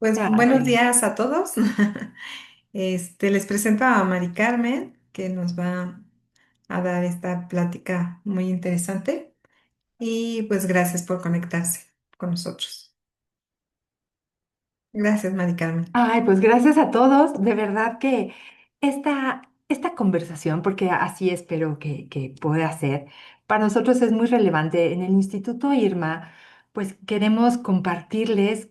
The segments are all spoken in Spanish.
Pues buenos Gracias. días a todos. Les presento a Mari Carmen, que nos va a dar esta plática muy interesante. Y pues gracias por conectarse con nosotros. Gracias, Mari Carmen. Ay, pues gracias a todos. De verdad que esta conversación, porque así espero que pueda ser, para nosotros es muy relevante. En el Instituto IRMA, pues queremos compartirles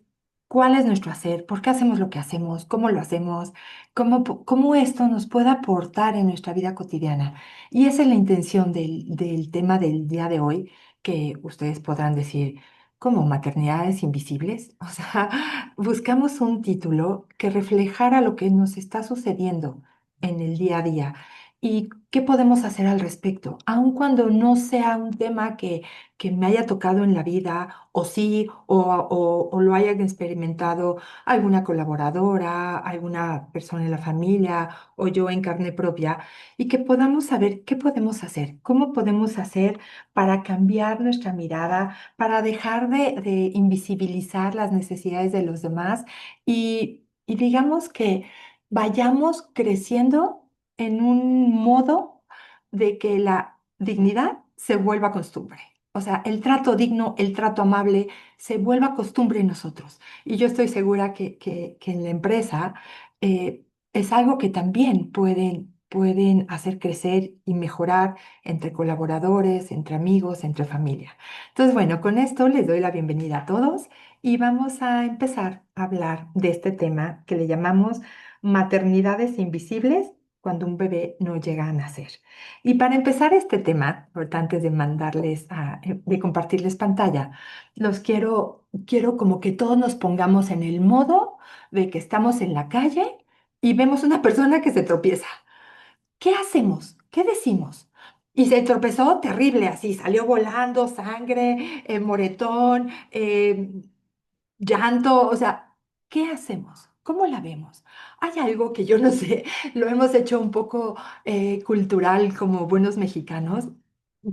cuál es nuestro hacer, por qué hacemos lo que hacemos, cómo lo hacemos, cómo esto nos puede aportar en nuestra vida cotidiana. Y esa es la intención del tema del día de hoy, que ustedes podrán decir, como maternidades invisibles. O sea, buscamos un título que reflejara lo que nos está sucediendo en el día a día y qué podemos hacer al respecto, aun cuando no sea un tema que me haya tocado en la vida, o sí, o lo hayan experimentado alguna colaboradora, alguna persona en la familia o yo en carne propia, y que podamos saber qué podemos hacer, cómo podemos hacer para cambiar nuestra mirada, para dejar de invisibilizar las necesidades de los demás y digamos que vayamos creciendo en un modo de que la dignidad se vuelva costumbre. O sea, el trato digno, el trato amable se vuelva costumbre en nosotros. Y yo estoy segura que en la empresa es algo que también pueden hacer crecer y mejorar entre colaboradores, entre amigos, entre familia. Entonces, bueno, con esto les doy la bienvenida a todos y vamos a empezar a hablar de este tema que le llamamos maternidades invisibles cuando un bebé no llega a nacer. Y para empezar este tema, ahorita antes de de compartirles pantalla, quiero como que todos nos pongamos en el modo de que estamos en la calle y vemos una persona que se tropieza. ¿Qué hacemos? ¿Qué decimos? Y se tropezó terrible, así, salió volando, sangre, moretón, llanto, o sea, ¿qué hacemos? ¿Cómo la vemos? Hay algo que yo no sé, lo hemos hecho un poco cultural como buenos mexicanos,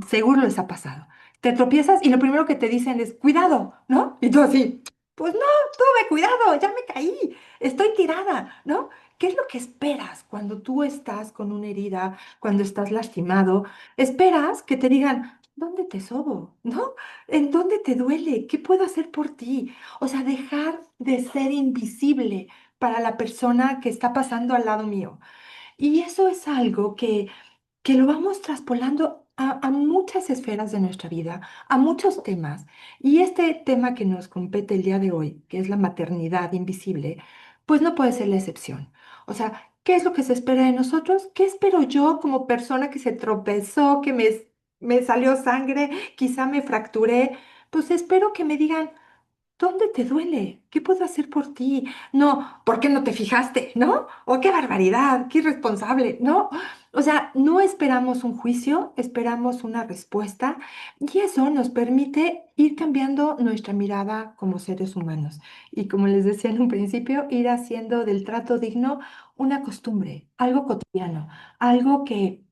seguro les ha pasado. Te tropiezas y lo primero que te dicen es, cuidado, ¿no? Y tú así, pues no, tuve cuidado, ya me caí, estoy tirada, ¿no? ¿Qué es lo que esperas cuando tú estás con una herida, cuando estás lastimado? Esperas que te digan, ¿dónde te sobo? ¿No? ¿En dónde te duele? ¿Qué puedo hacer por ti? O sea, dejar de ser invisible para la persona que está pasando al lado mío. Y eso es algo que lo vamos traspolando a muchas esferas de nuestra vida, a muchos temas. Y este tema que nos compete el día de hoy, que es la maternidad invisible, pues no puede ser la excepción. O sea, ¿qué es lo que se espera de nosotros? ¿Qué espero yo como persona que se tropezó, me salió sangre, quizá me fracturé? Pues espero que me digan, ¿dónde te duele? ¿Qué puedo hacer por ti? No, ¿por qué no te fijaste? ¿No? ¡Oh, qué barbaridad! ¡Qué irresponsable! ¿No? O sea, no esperamos un juicio, esperamos una respuesta y eso nos permite ir cambiando nuestra mirada como seres humanos. Y como les decía en un principio, ir haciendo del trato digno una costumbre, algo cotidiano, algo que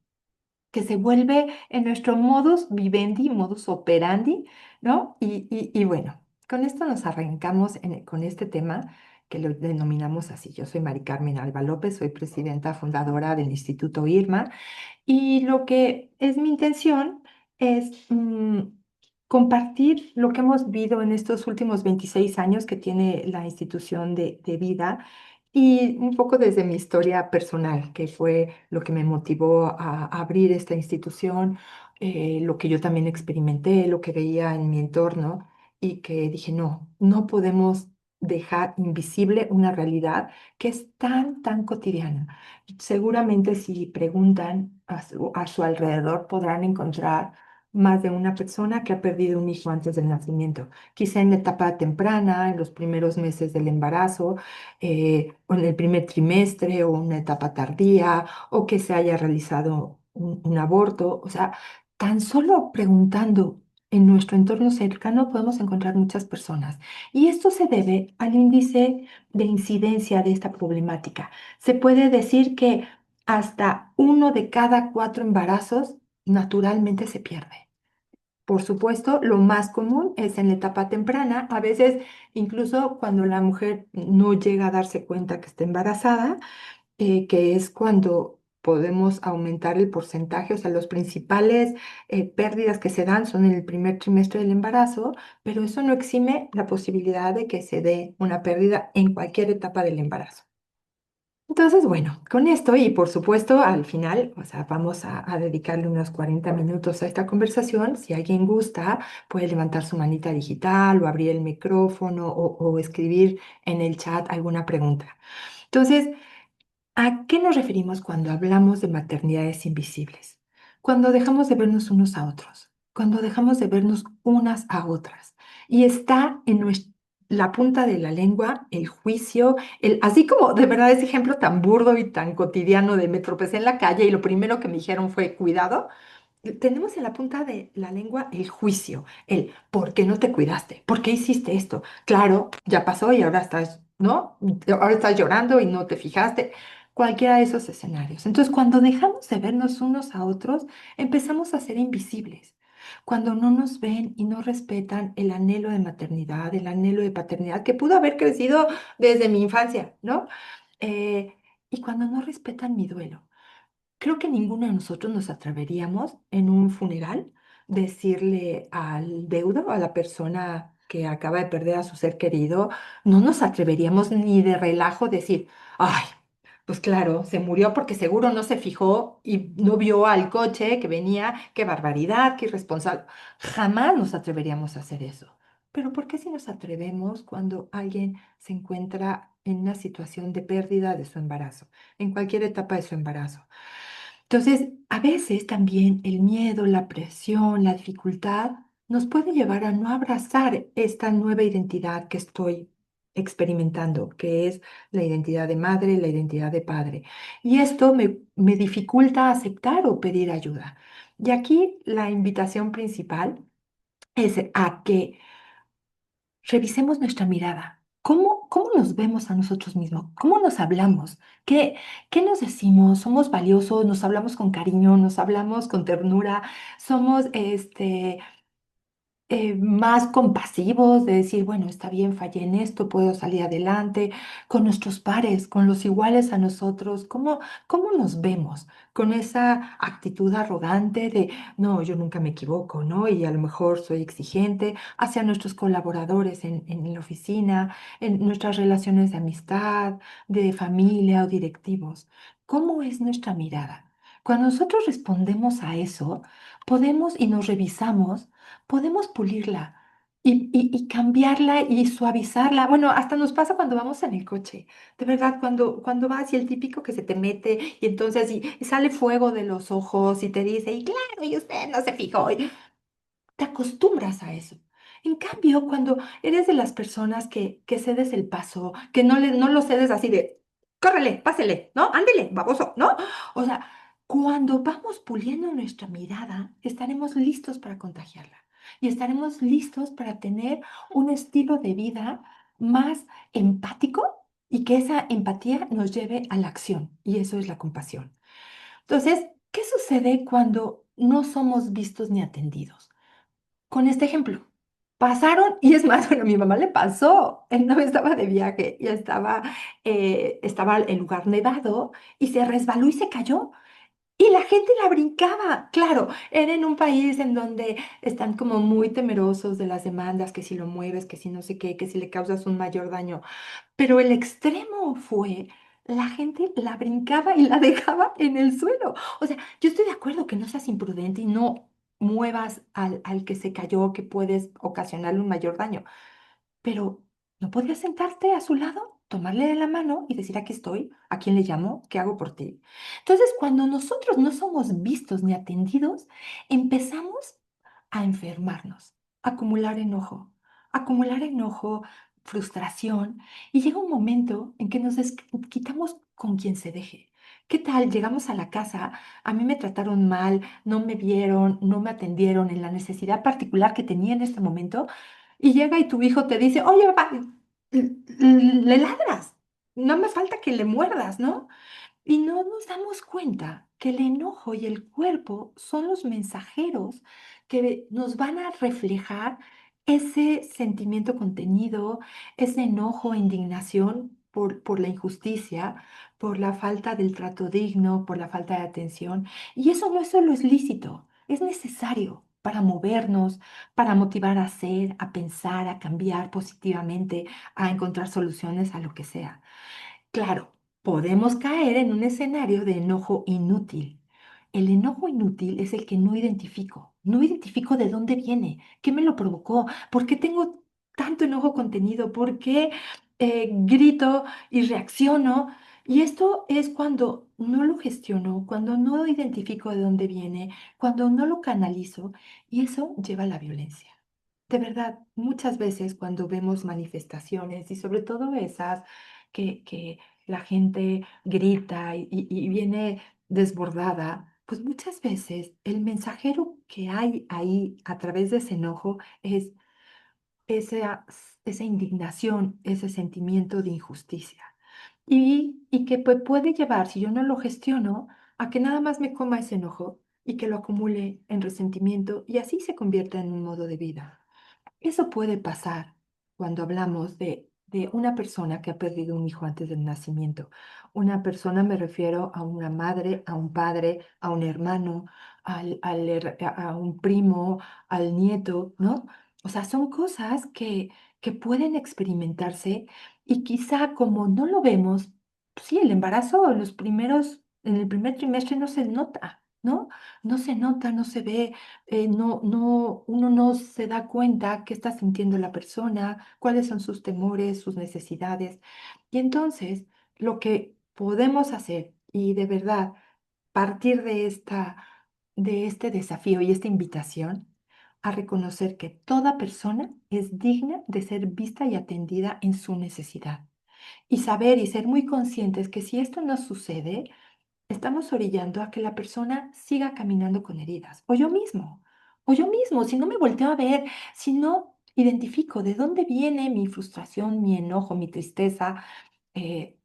se vuelve en nuestro modus vivendi, modus operandi, ¿no? Y bueno, con esto nos arrancamos con este tema que lo denominamos así. Yo soy Mari Carmen Alba López, soy presidenta fundadora del Instituto IRMA y lo que es mi intención es compartir lo que hemos vivido en estos últimos 26 años que tiene la institución de vida y un poco desde mi historia personal, que fue lo que me motivó a abrir esta institución, lo que yo también experimenté, lo que veía en mi entorno y que dije, no, no podemos dejar invisible una realidad que es tan cotidiana. Seguramente si preguntan a su alrededor podrán encontrar más de una persona que ha perdido un hijo antes del nacimiento, quizá en la etapa temprana, en los primeros meses del embarazo, o en el primer trimestre o una etapa tardía, o que se haya realizado un aborto. O sea, tan solo preguntando en nuestro entorno cercano podemos encontrar muchas personas. Y esto se debe al índice de incidencia de esta problemática. Se puede decir que hasta uno de cada cuatro embarazos naturalmente se pierde. Por supuesto, lo más común es en la etapa temprana, a veces incluso cuando la mujer no llega a darse cuenta que está embarazada, que es cuando podemos aumentar el porcentaje, o sea, los principales pérdidas que se dan son en el primer trimestre del embarazo, pero eso no exime la posibilidad de que se dé una pérdida en cualquier etapa del embarazo. Entonces, bueno, con esto y por supuesto al final, o sea, vamos a dedicarle unos 40 minutos a esta conversación. Si alguien gusta, puede levantar su manita digital o abrir el micrófono o escribir en el chat alguna pregunta. Entonces, ¿a qué nos referimos cuando hablamos de maternidades invisibles? Cuando dejamos de vernos unos a otros, cuando dejamos de vernos unas a otras. Y está en la punta de la lengua el juicio, así como de verdad ese ejemplo tan burdo y tan cotidiano de me tropecé en la calle y lo primero que me dijeron fue cuidado. Tenemos en la punta de la lengua el juicio, el ¿por qué no te cuidaste? ¿Por qué hiciste esto? Claro, ya pasó y ahora estás, ¿no? Ahora estás llorando y no te fijaste. Cualquiera de esos escenarios. Entonces, cuando dejamos de vernos unos a otros, empezamos a ser invisibles. Cuando no nos ven y no respetan el anhelo de maternidad, el anhelo de paternidad, que pudo haber crecido desde mi infancia, ¿no? Eh, y cuando no respetan mi duelo. Creo que ninguno de nosotros nos atreveríamos en un funeral decirle al deudo, a la persona que acaba de perder a su ser querido, no nos atreveríamos ni de relajo decir, ay, pues claro, se murió porque seguro no se fijó y no vio al coche que venía, qué barbaridad, qué irresponsable. Jamás nos atreveríamos a hacer eso. Pero ¿por qué si nos atrevemos cuando alguien se encuentra en una situación de pérdida de su embarazo, en cualquier etapa de su embarazo? Entonces, a veces también el miedo, la presión, la dificultad nos puede llevar a no abrazar esta nueva identidad que estoy experimentando, que es la identidad de madre, la identidad de padre. Y esto me dificulta aceptar o pedir ayuda. Y aquí la invitación principal es a que revisemos nuestra mirada. ¿Cómo nos vemos a nosotros mismos? ¿Cómo nos hablamos? ¿Qué nos decimos? ¿Somos valiosos? ¿Nos hablamos con cariño? ¿Nos hablamos con ternura? ¿Somos más compasivos, de decir, bueno, está bien, fallé en esto, puedo salir adelante, con nuestros pares, con los iguales a nosotros? ¿Cómo nos vemos? Con esa actitud arrogante de, no, yo nunca me equivoco, ¿no? Y a lo mejor soy exigente hacia nuestros colaboradores en la oficina, en nuestras relaciones de amistad, de familia o directivos. ¿Cómo es nuestra mirada? Cuando nosotros respondemos a eso, podemos y nos revisamos, podemos pulirla y cambiarla y suavizarla. Bueno, hasta nos pasa cuando vamos en el coche. De verdad, cuando vas y el típico que se te mete y entonces y sale fuego de los ojos y te dice, y claro, y usted no se fijó. Y te acostumbras a eso. En cambio, cuando eres de las personas que cedes el paso, que no lo cedes así de, córrele, pásele, ¿no? Ándele, baboso, ¿no? O sea, cuando vamos puliendo nuestra mirada, estaremos listos para contagiarla y estaremos listos para tener un estilo de vida más empático y que esa empatía nos lleve a la acción. Y eso es la compasión. Entonces, ¿qué sucede cuando no somos vistos ni atendidos? Con este ejemplo. Pasaron, y es más, bueno, a mi mamá le pasó. Él no estaba de viaje, ya estaba el lugar nevado y se resbaló y se cayó. Y la gente la brincaba. Claro, era en un país en donde están como muy temerosos de las demandas, que si lo mueves, que si no sé qué, que si le causas un mayor daño. Pero el extremo fue, la gente la brincaba y la dejaba en el suelo. O sea, yo estoy de acuerdo que no seas imprudente y no muevas al que se cayó, que puedes ocasionarle un mayor daño, pero ¿no podías sentarte a su lado, tomarle de la mano y decir, aquí estoy, a quién le llamo, qué hago por ti? Entonces, cuando nosotros no somos vistos ni atendidos, empezamos a enfermarnos, a acumular enojo, frustración, y llega un momento en que quitamos con quien se deje. ¿Qué tal? Llegamos a la casa, a mí me trataron mal, no me vieron, no me atendieron en la necesidad particular que tenía en este momento, y llega y tu hijo te dice, oye, papá, le ladras, no me falta que le muerdas, ¿no? Y no nos damos cuenta que el enojo y el cuerpo son los mensajeros que nos van a reflejar ese sentimiento contenido, ese enojo e indignación por la injusticia, por la falta del trato digno, por la falta de atención. Y eso no es solo es lícito, es necesario para movernos, para motivar a hacer, a pensar, a cambiar positivamente, a encontrar soluciones a lo que sea. Claro, podemos caer en un escenario de enojo inútil. El enojo inútil es el que no identifico. No identifico de dónde viene, qué me lo provocó, por qué tengo tanto enojo contenido, por qué grito y reacciono. Y esto es cuando no lo gestiono, cuando no identifico de dónde viene, cuando no lo canalizo, y eso lleva a la violencia. De verdad, muchas veces cuando vemos manifestaciones y sobre todo esas que la gente grita y viene desbordada, pues muchas veces el mensajero que hay ahí a través de ese enojo es esa indignación, ese sentimiento de injusticia. Y que puede llevar, si yo no lo gestiono, a que nada más me coma ese enojo y que lo acumule en resentimiento y así se convierta en un modo de vida. Eso puede pasar cuando hablamos de una persona que ha perdido un hijo antes del nacimiento. Una persona me refiero a una madre, a un padre, a un hermano, a un primo, al nieto, ¿no? O sea, son cosas que pueden experimentarse y quizá como no lo vemos, sí, el embarazo en el primer trimestre no se nota, ¿no? No se nota, no se ve, uno no se da cuenta qué está sintiendo la persona, cuáles son sus temores, sus necesidades. Y entonces, lo que podemos hacer, y de verdad, partir de este desafío y esta invitación a reconocer que toda persona es digna de ser vista y atendida en su necesidad. Y saber y ser muy conscientes que si esto no sucede, estamos orillando a que la persona siga caminando con heridas, o yo mismo, si no me volteo a ver, si no identifico de dónde viene mi frustración, mi enojo, mi tristeza, eh,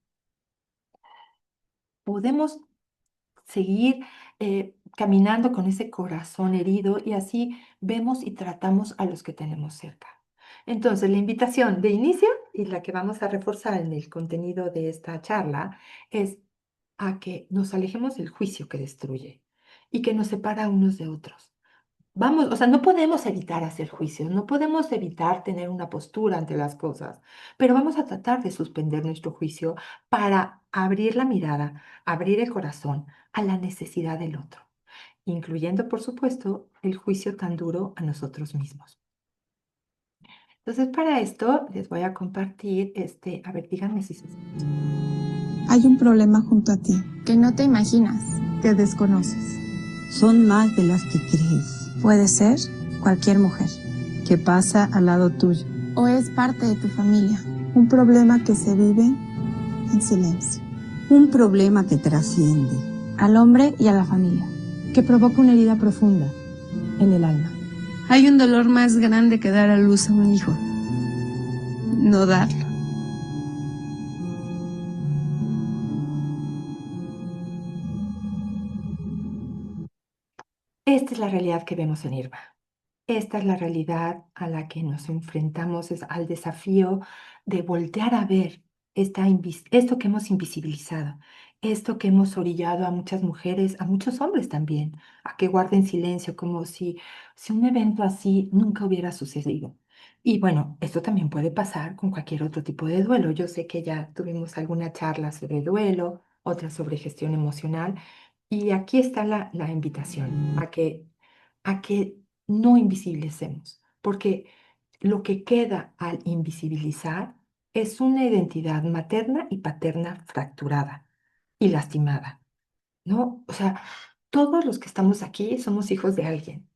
podemos seguir caminando con ese corazón herido y así vemos y tratamos a los que tenemos cerca. Entonces, la invitación de inicio y la que vamos a reforzar en el contenido de esta charla es a que nos alejemos del juicio que destruye y que nos separa unos de otros. Vamos, o sea, no podemos evitar hacer juicios, no podemos evitar tener una postura ante las cosas, pero vamos a tratar de suspender nuestro juicio para abrir la mirada, abrir el corazón a la necesidad del otro, incluyendo, por supuesto, el juicio tan duro a nosotros mismos. Entonces, para esto les voy a compartir a ver, díganme si se... Hay un problema junto a ti que no te imaginas, que desconoces. Son más de las que crees. Puede ser cualquier mujer Que pasa al lado tuyo. o es parte de tu familia. Un problema que se vive en silencio. Un problema que trasciende. Al hombre y a la familia. Que provoca una herida profunda en el alma. Hay un dolor más grande que dar a luz a un hijo. No darlo. Esta es la realidad que vemos en Irma. Esta es la realidad a la que nos enfrentamos, es al desafío de voltear a ver esto que hemos invisibilizado, esto que hemos orillado a muchas mujeres, a muchos hombres también, a que guarden silencio, como si un evento así nunca hubiera sucedido. Y bueno, esto también puede pasar con cualquier otro tipo de duelo. Yo sé que ya tuvimos alguna charla sobre duelo, otra sobre gestión emocional, y aquí está la invitación a que no invisibilicemos, porque lo que queda al invisibilizar es una identidad materna y paterna fracturada y lastimada, ¿no? O sea, todos los que estamos aquí somos hijos de alguien.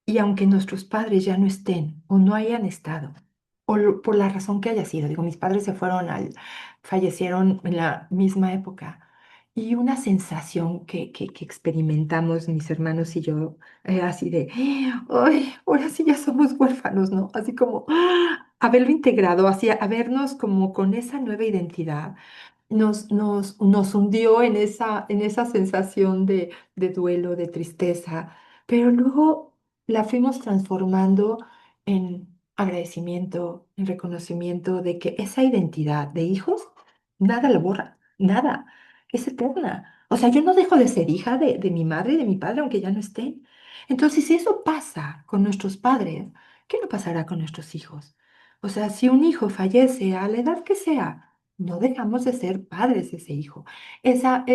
Y aunque nuestros padres ya no estén o no hayan estado, por la razón que haya sido, digo, mis padres fallecieron en la misma época, y una sensación que experimentamos mis hermanos y yo, así de, ay, ahora sí ya somos huérfanos, ¿no? Así como haberlo integrado, así, a vernos como con esa nueva identidad, nos hundió en esa sensación de duelo, de tristeza, pero luego la fuimos transformando en agradecimiento, en reconocimiento de que esa identidad de hijos, nada la borra, nada, es eterna. O sea, yo no dejo de ser hija de mi madre y de mi padre, aunque ya no estén. Entonces, si eso pasa con nuestros padres, ¿qué no pasará con nuestros hijos? O sea, si un hijo fallece a la edad que sea, no dejamos de ser padres de ese hijo. Esa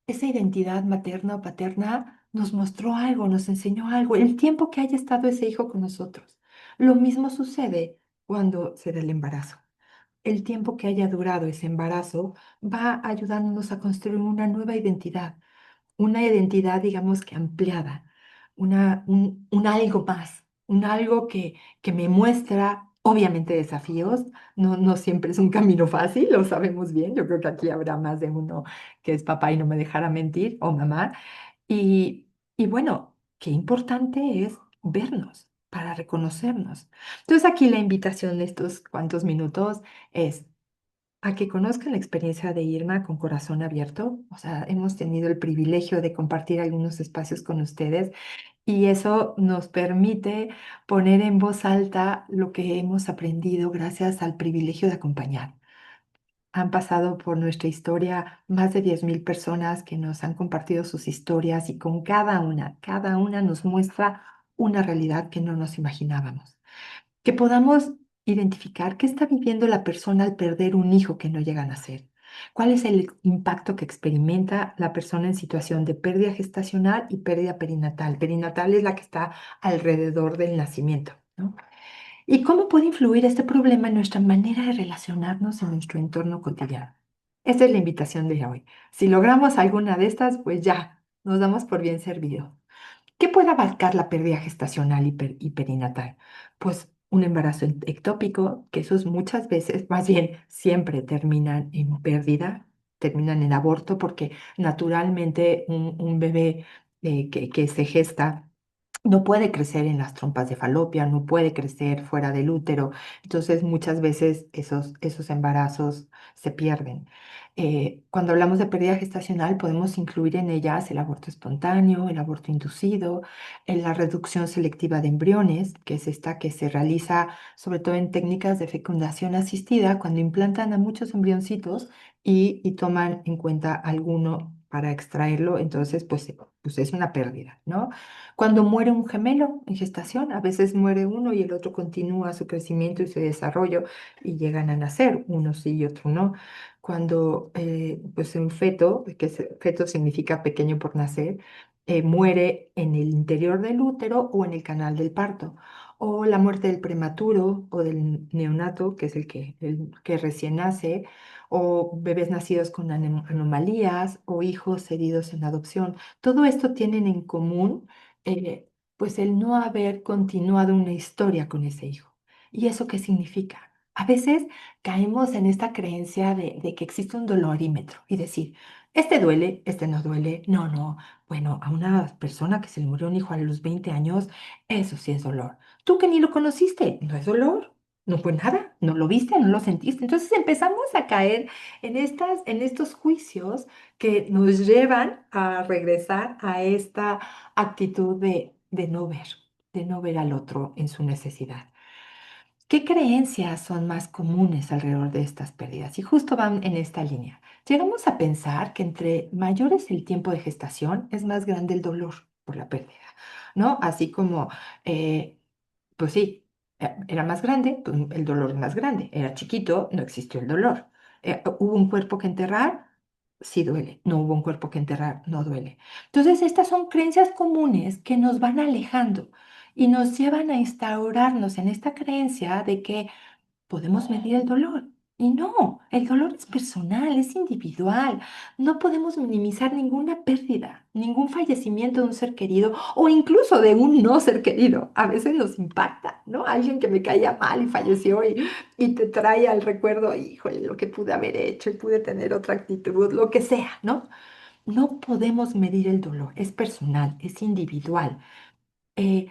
identidad materna o paterna nos mostró algo, nos enseñó algo, el tiempo que haya estado ese hijo con nosotros. Lo mismo sucede cuando se da el embarazo. El tiempo que haya durado ese embarazo va ayudándonos a construir una identidad, digamos que ampliada, un algo más, un algo que me muestra, obviamente, desafíos. No, no siempre es un camino fácil, lo sabemos bien. Yo creo que aquí habrá más de uno que es papá y no me dejará mentir, o mamá. Y bueno, qué importante es vernos para reconocernos. Entonces aquí la invitación de estos cuantos minutos es a que conozcan la experiencia de Irma con corazón abierto. O sea, hemos tenido el privilegio de compartir algunos espacios con ustedes y eso nos permite poner en voz alta lo que hemos aprendido gracias al privilegio de acompañar. Han pasado por nuestra historia más de 10.000 personas que nos han compartido sus historias y con cada una nos muestra una realidad que no nos imaginábamos. Que podamos identificar qué está viviendo la persona al perder un hijo que no llega a nacer. ¿Cuál es el impacto que experimenta la persona en situación de pérdida gestacional y pérdida perinatal? Perinatal es la que está alrededor del nacimiento, ¿no? ¿Y cómo puede influir este problema en nuestra manera de relacionarnos en nuestro entorno cotidiano? Esta es la invitación de hoy. Si logramos alguna de estas, pues ya, nos damos por bien servido. ¿Qué puede abarcar la pérdida gestacional y perinatal? Pues un embarazo ectópico, que esos muchas veces, más bien siempre terminan en pérdida, terminan en aborto, porque naturalmente un bebé que se gesta no puede crecer en las trompas de falopia, no puede crecer fuera del útero. Entonces, muchas veces esos embarazos se pierden. Cuando hablamos de pérdida gestacional, podemos incluir en ellas el aborto espontáneo, el aborto inducido, la reducción selectiva de embriones, que es esta que se realiza sobre todo en técnicas de fecundación asistida, cuando implantan a muchos embrioncitos y toman en cuenta alguno para extraerlo, entonces pues es una pérdida, ¿no? Cuando muere un gemelo en gestación, a veces muere uno y el otro continúa su crecimiento y su desarrollo y llegan a nacer, uno sí y otro no. Cuando pues un feto, feto significa pequeño por nacer, muere en el interior del útero o en el canal del parto. O la muerte del prematuro o del neonato, que es el que recién nace, o bebés nacidos con anomalías o hijos cedidos en adopción. Todo esto tienen en común eh, pues el no haber continuado una historia con ese hijo. ¿Y eso qué significa? A veces caemos en esta creencia de que existe un dolorímetro y decir, este duele, este no duele, no, no. Bueno, a una persona que se le murió un hijo a los 20 años, eso sí es dolor. Tú que ni lo conociste, no es dolor. No fue nada, no lo viste, no lo sentiste. Entonces empezamos a caer en estos juicios que nos llevan a regresar a esta actitud de no ver al otro en su necesidad. ¿Qué creencias son más comunes alrededor de estas pérdidas? Y justo van en esta línea. Llegamos a pensar que entre mayor es el tiempo de gestación, es más grande el dolor por la pérdida, ¿no? Así como, eh, pues sí, era más grande, pues el dolor es más grande. Era chiquito, no existió el dolor. ¿Hubo un cuerpo que enterrar? Sí duele. No hubo un cuerpo que enterrar, no duele. Entonces, estas son creencias comunes que nos van alejando y nos llevan a instaurarnos en esta creencia de que podemos medir el dolor. Y no, el dolor es personal, es individual. No podemos minimizar ninguna pérdida, ningún fallecimiento de un ser querido o incluso de un no ser querido. A veces nos impacta, ¿no? Alguien que me caía mal y falleció y te trae al recuerdo, híjole, lo que pude haber hecho y pude tener otra actitud, lo que sea, ¿no? No podemos medir el dolor, es personal, es individual. Eh,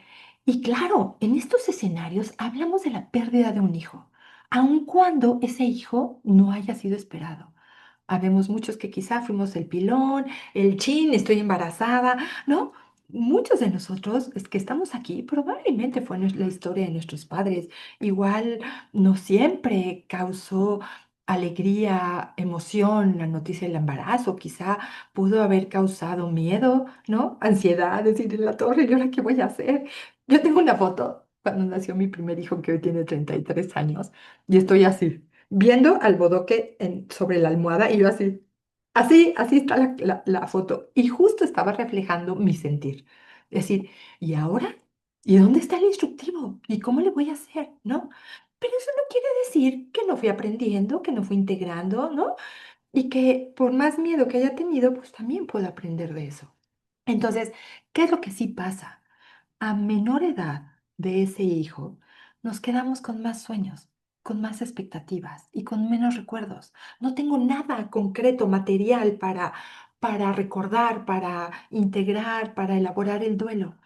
y claro, en estos escenarios hablamos de la pérdida de un hijo, aun cuando ese hijo no haya sido esperado. Habemos muchos que quizá fuimos el pilón, el chin, estoy embarazada, ¿no? muchos de nosotros es que estamos aquí, probablemente fue la historia de nuestros padres. Igual no siempre causó alegría, emoción la noticia del embarazo. Quizá pudo haber causado miedo, ¿no? Ansiedad, decir en la torre, ¿y ahora qué voy a hacer? Yo tengo una foto cuando nació mi primer hijo, que hoy tiene 33 años, y estoy así, viendo al bodoque sobre la almohada, y yo así. Así está la foto. Y justo estaba reflejando mi sentir. Es decir, ¿y ahora? ¿Y dónde está el instructivo? ¿Y cómo le voy a hacer? ¿No? Pero eso no quiere decir que no fui aprendiendo, que no fui integrando, ¿no? Y que por más miedo que haya tenido, pues también puedo aprender de eso. Entonces, ¿qué es lo que sí pasa? A menor edad de ese hijo, nos quedamos con más sueños, con más expectativas y con menos recuerdos. No tengo nada concreto, material para recordar, para integrar, para elaborar el duelo.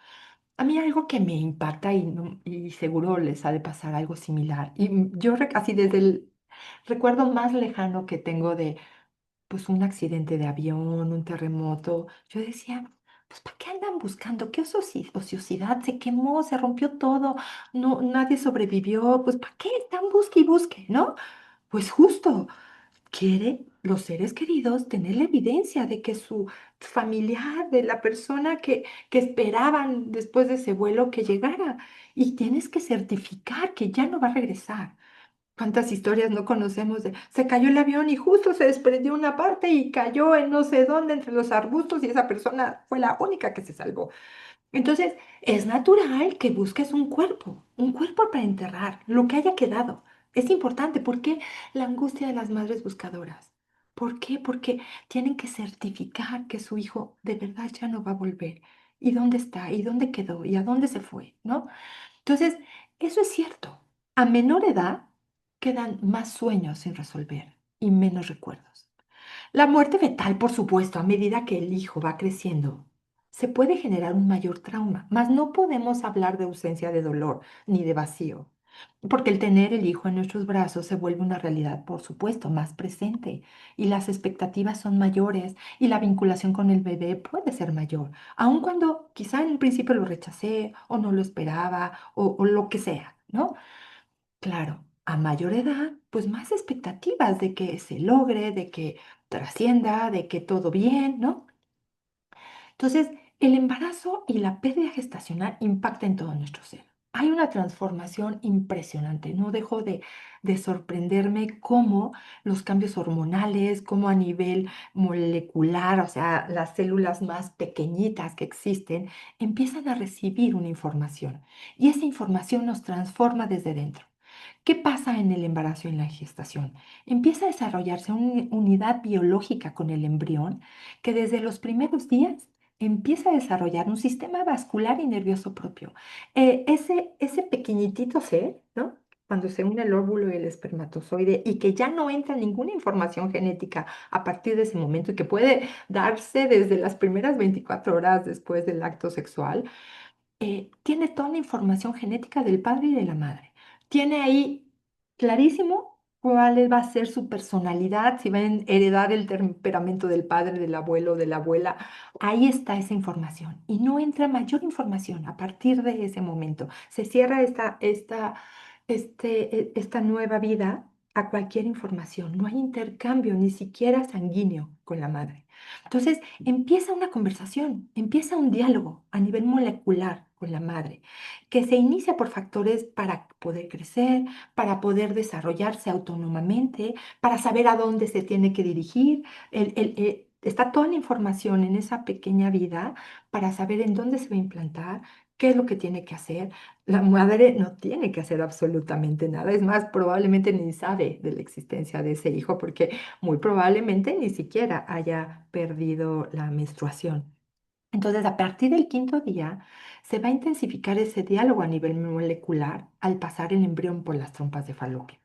A mí algo que me impacta y seguro les ha de pasar algo similar. Y yo así desde el recuerdo más lejano que tengo de pues un accidente de avión, un terremoto. Yo decía, pues ¿para qué andan buscando? ¿Qué ociosidad? Se quemó, se rompió todo, no, nadie sobrevivió, pues ¿para qué están busque y busque, ¿no? Pues justo, quiere los seres queridos tener la evidencia de que su familiar, de la persona que esperaban después de ese vuelo que llegara, y tienes que certificar que ya no va a regresar. ¿Cuántas historias no conocemos de se cayó el avión y justo se desprendió una parte y cayó en no sé dónde entre los arbustos y esa persona fue la única que se salvó? Entonces, es natural que busques un cuerpo para enterrar, lo que haya quedado. Es importante. ¿Por qué la angustia de las madres buscadoras? ¿Por qué? Porque tienen que certificar que su hijo de verdad ya no va a volver. ¿Y dónde está? ¿Y dónde quedó? ¿Y a dónde se fue? ¿No? Entonces, eso es cierto. A menor edad quedan más sueños sin resolver y menos recuerdos. La muerte fetal, por supuesto, a medida que el hijo va creciendo, se puede generar un mayor trauma, mas no podemos hablar de ausencia de dolor ni de vacío, porque el tener el hijo en nuestros brazos se vuelve una realidad, por supuesto, más presente y las expectativas son mayores y la vinculación con el bebé puede ser mayor, aun cuando quizá en un principio lo rechacé o no lo esperaba o lo que sea, ¿no? Claro, a mayor edad, pues más expectativas de que se logre, de que trascienda, de que todo bien, ¿no? Entonces, el embarazo y la pérdida gestacional impactan en todo nuestro ser. Hay una transformación impresionante. No dejo de sorprenderme cómo los cambios hormonales, cómo a nivel molecular, o sea, las células más pequeñitas que existen, empiezan a recibir una información. Y esa información nos transforma desde dentro. ¿Qué pasa en el embarazo y en la gestación? Empieza a desarrollarse una unidad biológica con el embrión que desde los primeros días empieza a desarrollar un sistema vascular y nervioso propio. Ese pequeñitito ser, ¿no? Cuando se une el óvulo y el espermatozoide y que ya no entra ninguna información genética a partir de ese momento y que puede darse desde las primeras 24 horas después del acto sexual, tiene toda la información genética del padre y de la madre. Tiene ahí clarísimo cuál va a ser su personalidad, si va a heredar el temperamento del padre, del abuelo, de la abuela. Ahí está esa información y no entra mayor información a partir de ese momento. Se cierra esta nueva vida a cualquier información. No hay intercambio ni siquiera sanguíneo con la madre. Entonces, empieza una conversación, empieza un diálogo a nivel molecular con la madre, que se inicia por factores para poder crecer, para poder desarrollarse autónomamente, para saber a dónde se tiene que dirigir. Está toda la información en esa pequeña vida para saber en dónde se va a implantar, qué es lo que tiene que hacer. La madre no tiene que hacer absolutamente nada, es más, probablemente ni sabe de la existencia de ese hijo porque muy probablemente ni siquiera haya perdido la menstruación. Entonces, a partir del quinto día, se va a intensificar ese diálogo a nivel molecular al pasar el embrión por las trompas de falopio.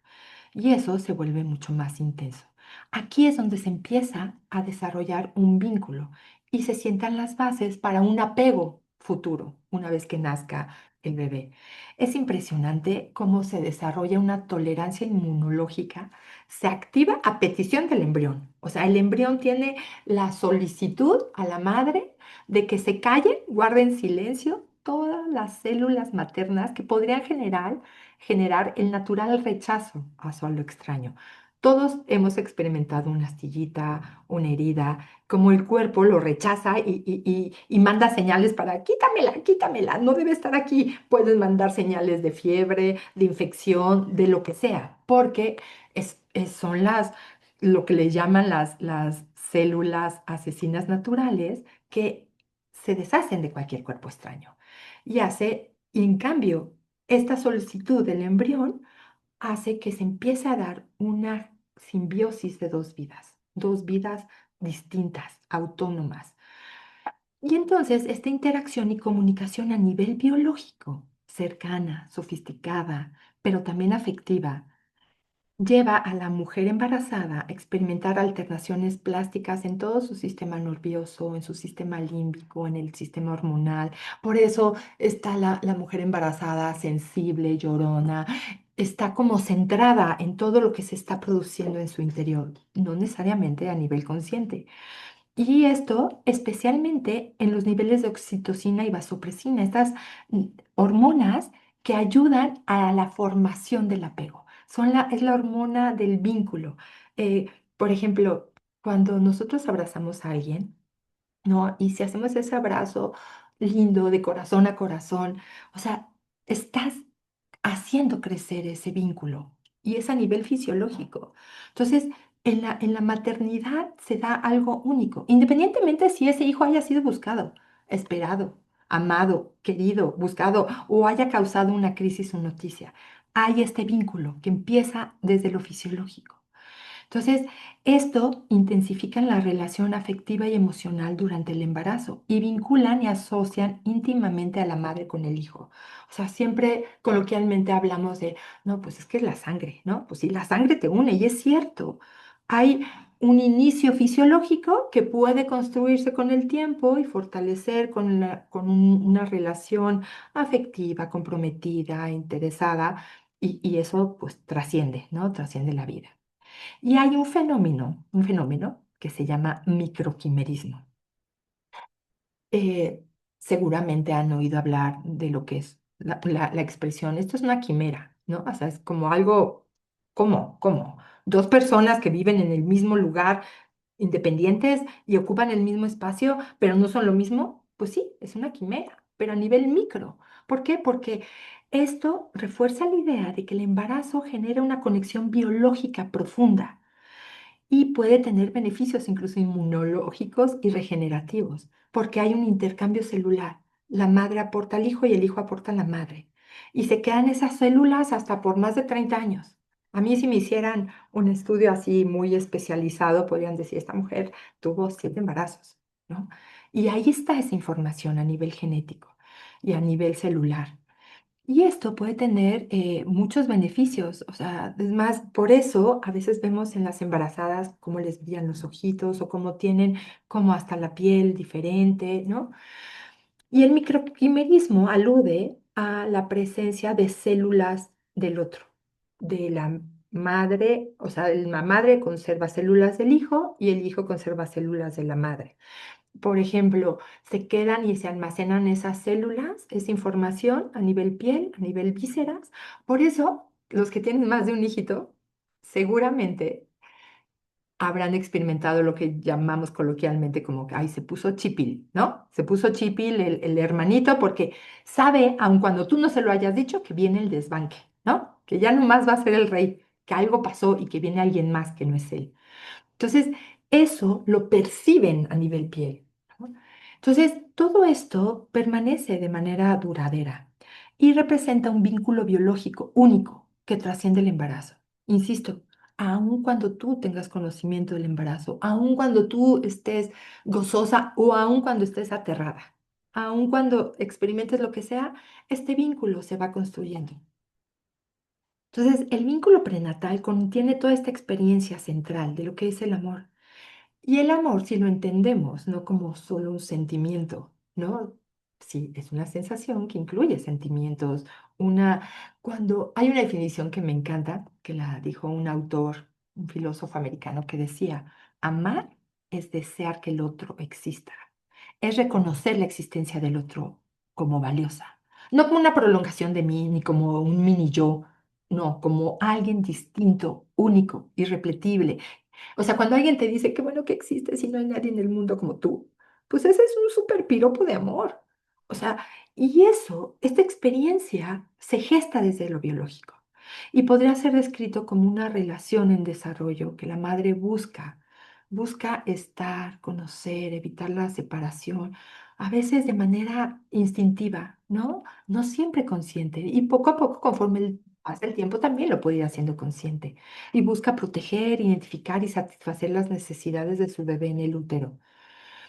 Y eso se vuelve mucho más intenso. Aquí es donde se empieza a desarrollar un vínculo y se sientan las bases para un apego futuro, una vez que nazca el bebé. Es impresionante cómo se desarrolla una tolerancia inmunológica, se activa a petición del embrión. O sea, el embrión tiene la solicitud a la madre de que se callen, guarden silencio todas las células maternas que podrían generar el natural rechazo a lo extraño. Todos hemos experimentado una astillita, una herida, como el cuerpo lo rechaza y manda señales para quítamela, quítamela, no debe estar aquí. Puedes mandar señales de fiebre, de infección, de lo que sea, porque son lo que le llaman las células asesinas naturales que se deshacen de cualquier cuerpo extraño. Y en cambio, esta solicitud del embrión hace que se empiece a dar una simbiosis de dos vidas distintas, autónomas. Y entonces esta interacción y comunicación a nivel biológico, cercana, sofisticada, pero también afectiva, lleva a la mujer embarazada a experimentar alternaciones plásticas en todo su sistema nervioso, en su sistema límbico, en el sistema hormonal. Por eso está la mujer embarazada sensible, llorona, está como centrada en todo lo que se está produciendo en su interior, no necesariamente a nivel consciente. Y esto especialmente en los niveles de oxitocina y vasopresina, estas mm, hormonas que ayudan a la formación del apego. Es la hormona del vínculo. Por ejemplo, cuando nosotros abrazamos a alguien, ¿no? Y si hacemos ese abrazo lindo de corazón a corazón, o sea, estás haciendo crecer ese vínculo y es a nivel fisiológico. Entonces, en la maternidad se da algo único, independientemente si ese hijo haya sido buscado, esperado, amado, querido, buscado o haya causado una crisis o noticia. Hay este vínculo que empieza desde lo fisiológico. Entonces, esto intensifica la relación afectiva y emocional durante el embarazo y vinculan y asocian íntimamente a la madre con el hijo. O sea, siempre coloquialmente hablamos de, no, pues es que es la sangre, ¿no? Pues sí, la sangre te une y es cierto. Hay un inicio fisiológico que puede construirse con el tiempo y fortalecer una relación afectiva, comprometida, interesada, y eso pues trasciende, ¿no? Trasciende la vida. Y hay un fenómeno que se llama microquimerismo. Eh, Seguramente han oído hablar de lo que es la expresión, esto es una quimera, ¿no? O sea, es como algo, ¿cómo? Dos personas que viven en el mismo lugar, independientes y ocupan el mismo espacio, pero no son lo mismo, pues sí, es una quimera, pero a nivel micro. ¿Por qué? Porque esto refuerza la idea de que el embarazo genera una conexión biológica profunda y puede tener beneficios incluso inmunológicos y regenerativos, porque hay un intercambio celular. La madre aporta al hijo y el hijo aporta a la madre. Y se quedan esas células hasta por más de 30 años. A mí si me hicieran un estudio así muy especializado, podrían decir, esta mujer tuvo 7 embarazos, ¿no? Y ahí está esa información a nivel genético y a nivel celular. Y esto puede tener muchos beneficios, o sea, es más, por eso a veces vemos en las embarazadas cómo les brillan los ojitos o cómo tienen como hasta la piel diferente, ¿no? Y el microquimerismo alude a la presencia de células del otro, de la madre, o sea, la madre conserva células del hijo y el hijo conserva células de la madre. Por ejemplo, se quedan y se almacenan esas células, esa información a nivel piel, a nivel vísceras. Por eso, los que tienen más de un hijito, seguramente habrán experimentado lo que llamamos coloquialmente como que, ay, se puso chipil, ¿no? Se puso chipil el hermanito porque sabe, aun cuando tú no se lo hayas dicho, que viene el desbanque, ¿no? Que ya nomás va a ser el rey, que algo pasó y que viene alguien más que no es él. Entonces, eso lo perciben a nivel piel, ¿no? Entonces, todo esto permanece de manera duradera y representa un vínculo biológico único que trasciende el embarazo. Insisto, aun cuando tú tengas conocimiento del embarazo, aun cuando tú estés gozosa o aun cuando estés aterrada, aun cuando experimentes lo que sea, este vínculo se va construyendo. Entonces, el vínculo prenatal contiene toda esta experiencia central de lo que es el amor. Y el amor, si lo entendemos, no como solo un sentimiento, ¿no? Sí, es una sensación que incluye sentimientos. Una, cuando hay una definición que me encanta, que la dijo un autor, un filósofo americano, que decía, amar es desear que el otro exista, es reconocer la existencia del otro como valiosa, no como una prolongación de mí, ni como un mini yo, no, como alguien distinto, único, irrepetible. O sea, cuando alguien te dice, qué bueno que existes y no hay nadie en el mundo como tú, pues ese es un súper piropo de amor. O sea, y eso, esta experiencia se gesta desde lo biológico y podría ser descrito como una relación en desarrollo que la madre busca estar, conocer, evitar la separación, a veces de manera instintiva, ¿no? No siempre consciente. Y poco a poco, conforme pasa el tiempo, también lo puede ir haciendo consciente y busca proteger, identificar y satisfacer las necesidades de su bebé en el útero.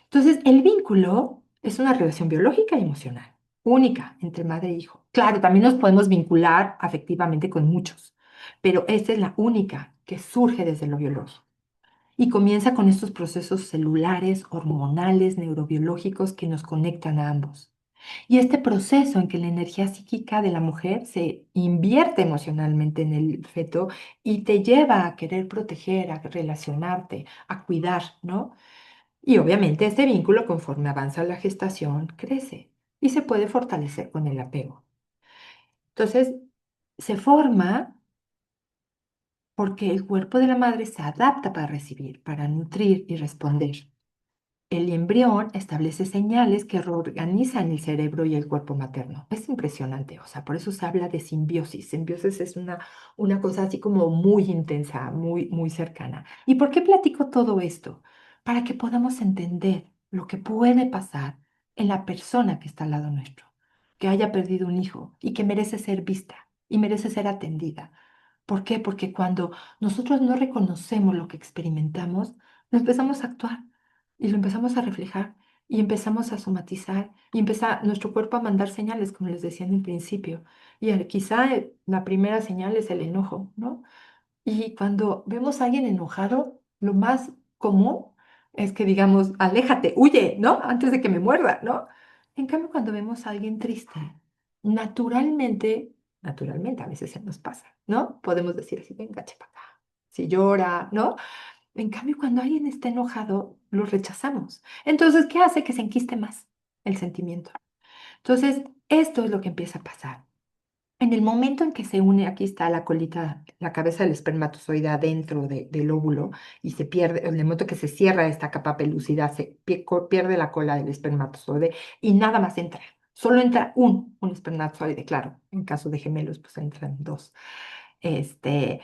Entonces, el vínculo es una relación biológica y emocional, única entre madre e hijo. Claro, también nos podemos vincular afectivamente con muchos, pero esta es la única que surge desde lo biológico y comienza con estos procesos celulares, hormonales, neurobiológicos que nos conectan a ambos. Y este proceso en que la energía psíquica de la mujer se invierte emocionalmente en el feto y te lleva a querer proteger, a relacionarte, a cuidar, ¿no? Y obviamente este vínculo, conforme avanza la gestación, crece y se puede fortalecer con el apego. Entonces, se forma porque el cuerpo de la madre se adapta para recibir, para nutrir y responder. El embrión establece señales que reorganizan el cerebro y el cuerpo materno. Es impresionante, o sea, por eso se habla de simbiosis. Simbiosis es una cosa así como muy intensa, muy, muy cercana. ¿Y por qué platico todo esto? Para que podamos entender lo que puede pasar en la persona que está al lado nuestro, que haya perdido un hijo y que merece ser vista y merece ser atendida. ¿Por qué? Porque cuando nosotros no reconocemos lo que experimentamos, no empezamos a actuar y lo empezamos a reflejar y empezamos a somatizar y empieza nuestro cuerpo a mandar señales, como les decía en el principio. Y quizá la primera señal es el enojo, ¿no? Y cuando vemos a alguien enojado, lo más común es que digamos, aléjate, huye, ¿no? Antes de que me muerda, ¿no? En cambio, cuando vemos a alguien triste, naturalmente, a veces se nos pasa, ¿no? Podemos decir así, venga, chepa acá. Si llora, ¿no? En cambio, cuando alguien está enojado, lo rechazamos. Entonces, ¿qué hace? Que se enquiste más el sentimiento. Entonces, esto es lo que empieza a pasar. En el momento en que se une, aquí está la colita, la cabeza del espermatozoide adentro del óvulo y se pierde, en el momento que se cierra esta capa pelúcida, pierde la cola del espermatozoide y nada más entra. Solo entra un espermatozoide, claro. En caso de gemelos, pues entran dos. Este,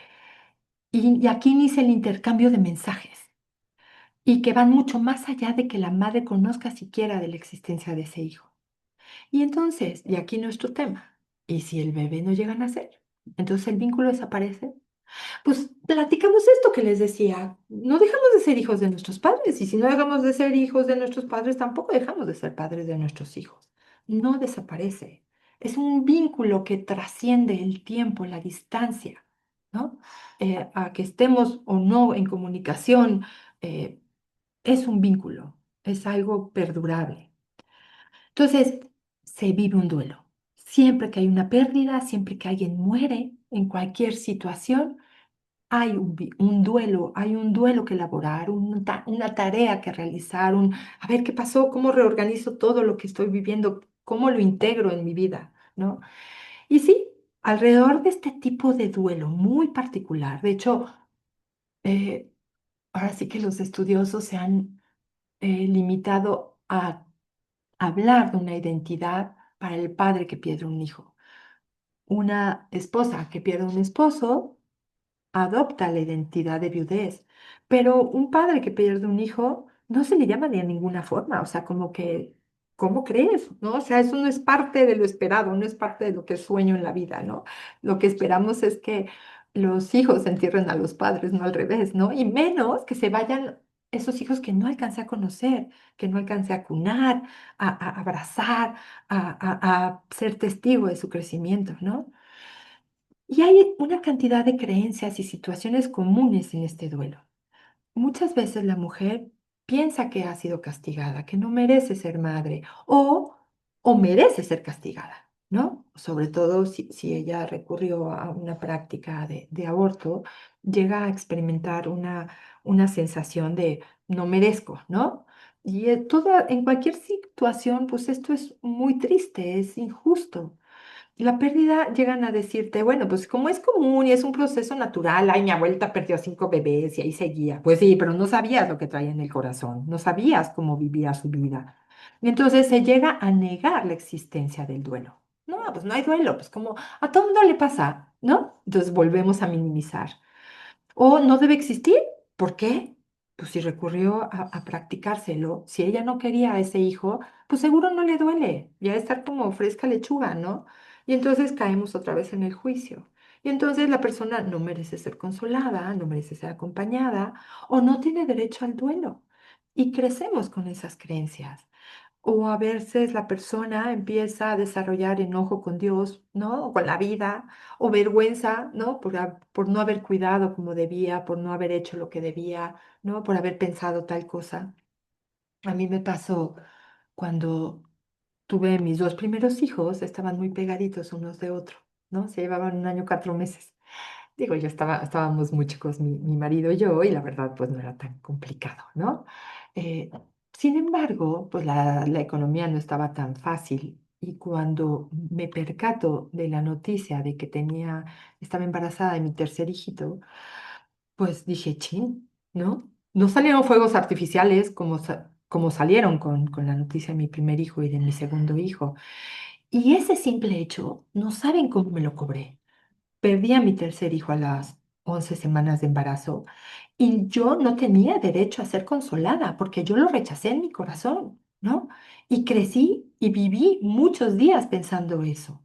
y aquí inicia el intercambio de mensajes y que van mucho más allá de que la madre conozca siquiera de la existencia de ese hijo. Y entonces, y aquí nuestro tema, ¿y si el bebé no llega a nacer? Entonces el vínculo desaparece. Pues platicamos esto que les decía, no dejamos de ser hijos de nuestros padres y si no dejamos de ser hijos de nuestros padres, tampoco dejamos de ser padres de nuestros hijos. No desaparece. Es un vínculo que trasciende el tiempo, la distancia, ¿no? A que estemos o no en comunicación, eh, es un vínculo, es algo perdurable. Entonces, se vive un duelo. Siempre que hay una pérdida, siempre que alguien muere, en cualquier situación, hay un duelo, hay un duelo que elaborar, una tarea que realizar, a ver qué pasó, cómo reorganizo todo lo que estoy viviendo, cómo lo integro en mi vida, ¿no? Y sí, alrededor de este tipo de duelo muy particular, de hecho, eh, ahora sí que los estudiosos se han limitado a hablar de una identidad para el padre que pierde un hijo. Una esposa que pierde un esposo adopta la identidad de viudez, pero un padre que pierde un hijo no se le llama de ninguna forma, o sea, como que, ¿cómo crees? ¿No? O sea, eso no es parte de lo esperado, no es parte de lo que sueño en la vida, ¿no? Lo que esperamos es que los hijos entierren a los padres, no al revés, ¿no? Y menos que se vayan esos hijos que no alcancé a conocer, que no alcancé a cunar, a abrazar, a ser testigo de su crecimiento, ¿no? Y hay una cantidad de creencias y situaciones comunes en este duelo. Muchas veces la mujer piensa que ha sido castigada, que no merece ser madre, o o merece ser castigada, ¿no? Sobre todo si ella recurrió a una práctica de aborto, llega a experimentar una sensación de no merezco, ¿no? Y en cualquier situación, pues esto es muy triste, es injusto. La pérdida llegan a decirte, bueno, pues como es común y es un proceso natural, ay, mi abuelita perdió 5 bebés y ahí seguía. Pues sí, pero no sabías lo que traía en el corazón, no sabías cómo vivía su vida. Y entonces se llega a negar la existencia del duelo. No, pues no hay duelo, pues como a todo mundo le pasa, ¿no? Entonces volvemos a minimizar. O no debe existir. ¿Por qué? Pues si recurrió a practicárselo, si ella no quería a ese hijo, pues seguro no le duele, ya estar como fresca lechuga, ¿no? Y entonces caemos otra vez en el juicio. Y entonces la persona no merece ser consolada, no merece ser acompañada o no tiene derecho al duelo. Y crecemos con esas creencias. O a veces la persona empieza a desarrollar enojo con Dios, ¿no? O con la vida, o vergüenza, ¿no? Por no haber cuidado como debía, por no haber hecho lo que debía, ¿no? Por haber pensado tal cosa. A mí me pasó cuando tuve mis dos primeros hijos, estaban muy pegaditos unos de otro, ¿no? Se llevaban 1 año, 4 meses. Digo, estábamos muy chicos, mi marido y yo, y la verdad, pues no era tan complicado, ¿no? Eh, Sin embargo, pues la economía no estaba tan fácil. Y cuando me percato de la noticia de que estaba embarazada de mi tercer hijito, pues dije, chin, ¿no? No salieron fuegos artificiales como salieron con la noticia de mi primer hijo y de mi segundo hijo. Y ese simple hecho, no saben cómo me lo cobré. Perdí a mi tercer hijo a las 11 semanas de embarazo y yo no tenía derecho a ser consolada porque yo lo rechacé en mi corazón, ¿no? Y crecí y viví muchos días pensando eso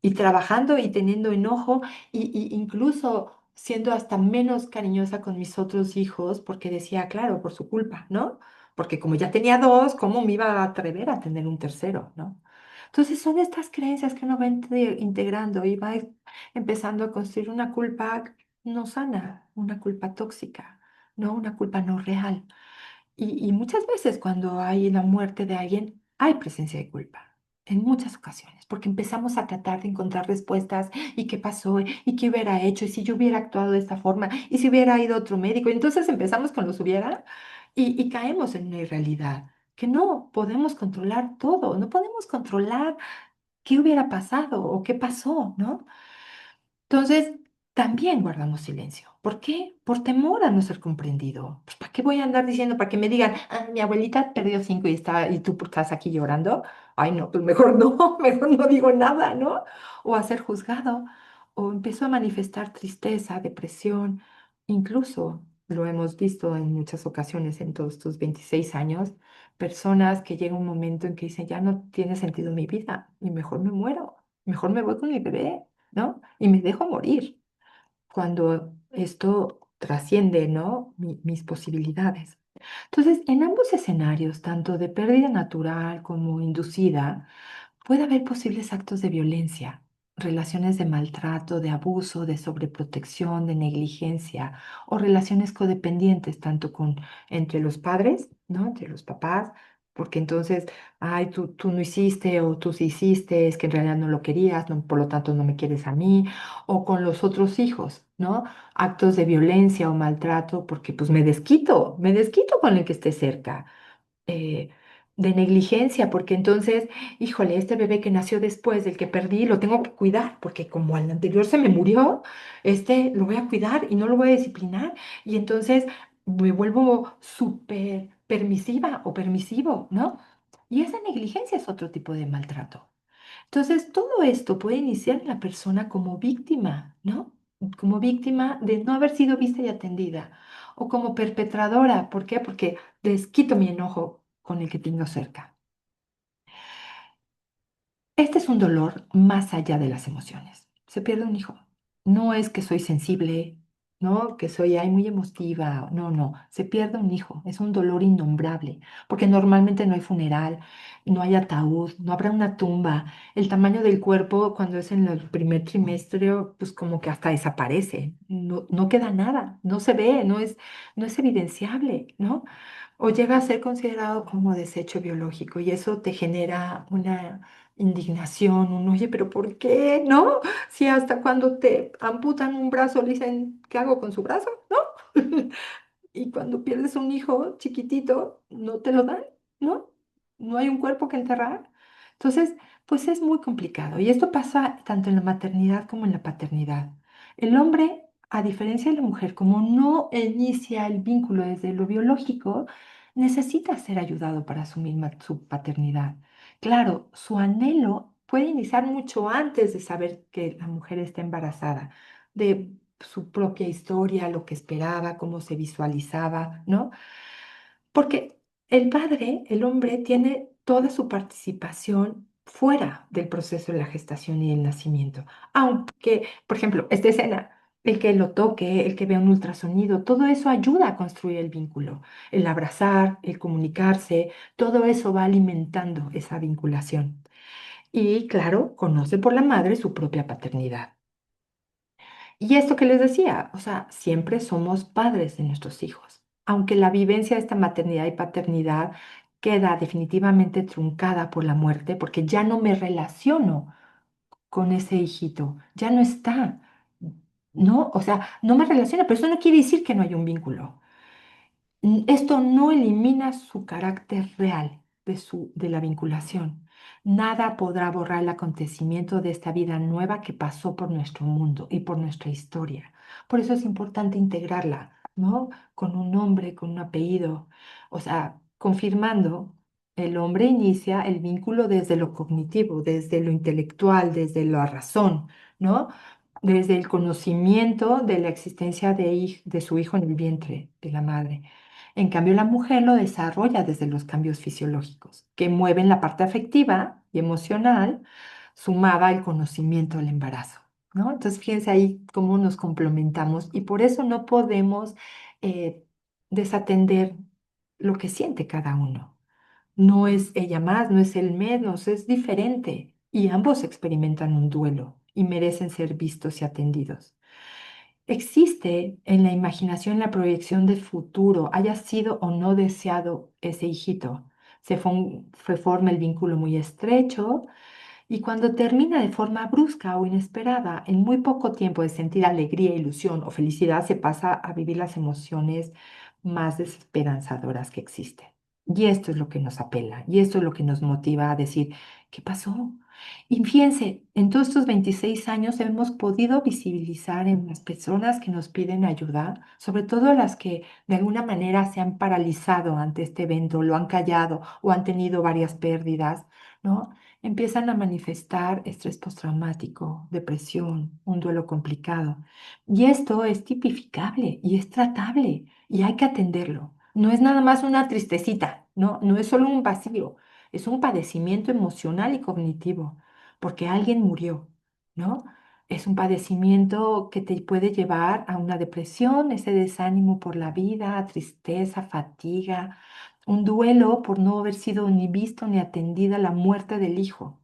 y trabajando y teniendo enojo y incluso siendo hasta menos cariñosa con mis otros hijos porque decía, claro, por su culpa, ¿no? Porque como ya tenía dos, ¿cómo me iba a atrever a tener un tercero, ¿no? Entonces son estas creencias que uno va integrando y va empezando a construir una culpa no sana, una culpa tóxica, ¿no? Una culpa no real. Y muchas veces cuando hay la muerte de alguien, hay presencia de culpa, en muchas ocasiones, porque empezamos a tratar de encontrar respuestas y qué pasó y qué hubiera hecho y si yo hubiera actuado de esta forma y si hubiera ido a otro médico. Y entonces empezamos con los hubiera y caemos en una irrealidad, que no podemos controlar todo, no podemos controlar qué hubiera pasado o qué pasó, ¿no? Entonces, también guardamos silencio. ¿Por qué? Por temor a no ser comprendido. Pues, ¿para qué voy a andar diciendo, para que me digan, ah, mi abuelita perdió 5 y tú estás aquí llorando? Ay, no, pues mejor no, mejor no digo nada, ¿no? O a ser juzgado. O empezó a manifestar tristeza, depresión. Incluso lo hemos visto en muchas ocasiones en todos estos 26 años, personas que llega un momento en que dicen, ya no tiene sentido mi vida y mejor me muero, mejor me voy con mi bebé, ¿no? Y me dejo morir cuando esto trasciende, ¿no? Mis posibilidades. Entonces, en ambos escenarios, tanto de pérdida natural como inducida, puede haber posibles actos de violencia, relaciones de maltrato, de abuso, de sobreprotección, de negligencia o relaciones codependientes, tanto entre los padres, ¿no? Entre los papás, porque entonces, ay, tú no hiciste o tú sí hiciste, es que en realidad no lo querías, por lo tanto no me quieres a mí, o con los otros hijos, ¿no? Actos de violencia o maltrato, porque pues me desquito con el que esté cerca eh, de negligencia, porque entonces, híjole, este bebé que nació después del que perdí, lo tengo que cuidar, porque como al anterior se me murió, este lo voy a cuidar y no lo voy a disciplinar, y entonces me vuelvo súper permisiva o permisivo, ¿no? Y esa negligencia es otro tipo de maltrato. Entonces, todo esto puede iniciar en la persona como víctima, ¿no? Como víctima de no haber sido vista y atendida, o como perpetradora. ¿Por qué? Porque desquito mi enojo con el que tengo cerca. Este es un dolor más allá de las emociones. Se pierde un hijo. No es que soy sensible, no que soy ay, muy emotiva. No, no. Se pierde un hijo. Es un dolor innombrable, porque normalmente no hay funeral, no hay ataúd, no habrá una tumba. El tamaño del cuerpo cuando es en el primer trimestre, pues como que hasta desaparece. No, no queda nada, no se ve, no es evidenciable, ¿no? o llega a ser considerado como desecho biológico y eso te genera una indignación, un oye, pero ¿por qué? ¿No? Si hasta cuando te amputan un brazo le dicen, ¿qué hago con su brazo? ¿No? Y cuando pierdes un hijo chiquitito, no te lo dan, ¿no? No hay un cuerpo que enterrar. Entonces, pues es muy complicado. Y esto pasa tanto en la maternidad como en la paternidad. El hombre, a diferencia de la mujer, como no inicia el vínculo desde lo biológico, necesita ser ayudado para asumir su paternidad. Claro, su anhelo puede iniciar mucho antes de saber que la mujer está embarazada, de su propia historia, lo que esperaba, cómo se visualizaba, ¿no? Porque el padre, el hombre, tiene toda su participación fuera del proceso de la gestación y el nacimiento. Aunque, por ejemplo, esta escena, el que lo toque, el que vea un ultrasonido, todo eso ayuda a construir el vínculo. El abrazar, el comunicarse, todo eso va alimentando esa vinculación. Y claro, conoce por la madre su propia paternidad. Y esto que les decía, o sea, siempre somos padres de nuestros hijos, aunque la vivencia de esta maternidad y paternidad queda definitivamente truncada por la muerte, porque ya no me relaciono con ese hijito, ya no está, ¿no? O sea, no me relaciono, pero eso no quiere decir que no hay un vínculo. Esto no elimina su carácter real de la vinculación. Nada podrá borrar el acontecimiento de esta vida nueva que pasó por nuestro mundo y por nuestra historia. Por eso es importante integrarla, ¿no? Con un nombre, con un apellido. O sea, confirmando, el hombre inicia el vínculo desde lo cognitivo, desde lo intelectual, desde la razón, ¿no? Desde el conocimiento de la existencia de su hijo en el vientre de la madre. En cambio, la mujer lo desarrolla desde los cambios fisiológicos, que mueven la parte afectiva y emocional, sumada al conocimiento del embarazo, ¿no? Entonces, fíjense ahí cómo nos complementamos y por eso no podemos eh, desatender lo que siente cada uno. No es ella más, no es él menos, es diferente y ambos experimentan un duelo y merecen ser vistos y atendidos. Existe en la imaginación la proyección del futuro, haya sido o no deseado ese hijito. Se forma el vínculo muy estrecho y cuando termina de forma brusca o inesperada, en muy poco tiempo de sentir alegría, ilusión o felicidad, se pasa a vivir las emociones más desesperanzadoras que existen. Y esto es lo que nos apela, y esto es lo que nos motiva a decir, ¿qué pasó? Y fíjense, en todos estos 26 años hemos podido visibilizar en las personas que nos piden ayuda, sobre todo las que de alguna manera se han paralizado ante este evento, lo han callado o han tenido varias pérdidas, ¿no? Empiezan a manifestar estrés postraumático, depresión, un duelo complicado. Y esto es tipificable y es tratable y hay que atenderlo. No es nada más una tristecita, ¿no? No es solo un vacío, es un padecimiento emocional y cognitivo, porque alguien murió, ¿no? Es un padecimiento que te puede llevar a una depresión, ese desánimo por la vida, tristeza, fatiga, un duelo por no haber sido ni visto ni atendida la muerte del hijo.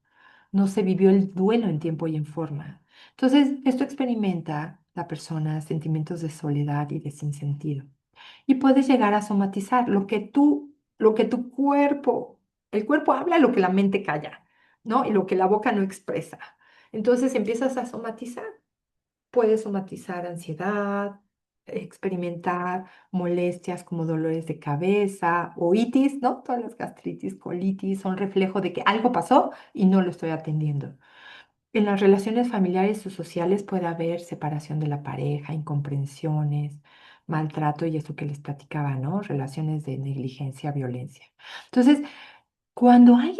No se vivió el duelo en tiempo y en forma. Entonces, esto experimenta la persona sentimientos de soledad y de sinsentido. Y puedes llegar a somatizar lo que tu cuerpo, el cuerpo habla lo que la mente calla, ¿no? Y lo que la boca no expresa. Entonces empiezas a somatizar. Puedes somatizar ansiedad, experimentar molestias como dolores de cabeza o itis, ¿no? Todas las gastritis, colitis son reflejo de que algo pasó y no lo estoy atendiendo. En las relaciones familiares o sociales puede haber separación de la pareja, incomprensiones, maltrato y eso que les platicaba, ¿no? Relaciones de negligencia, violencia. Entonces, cuando hay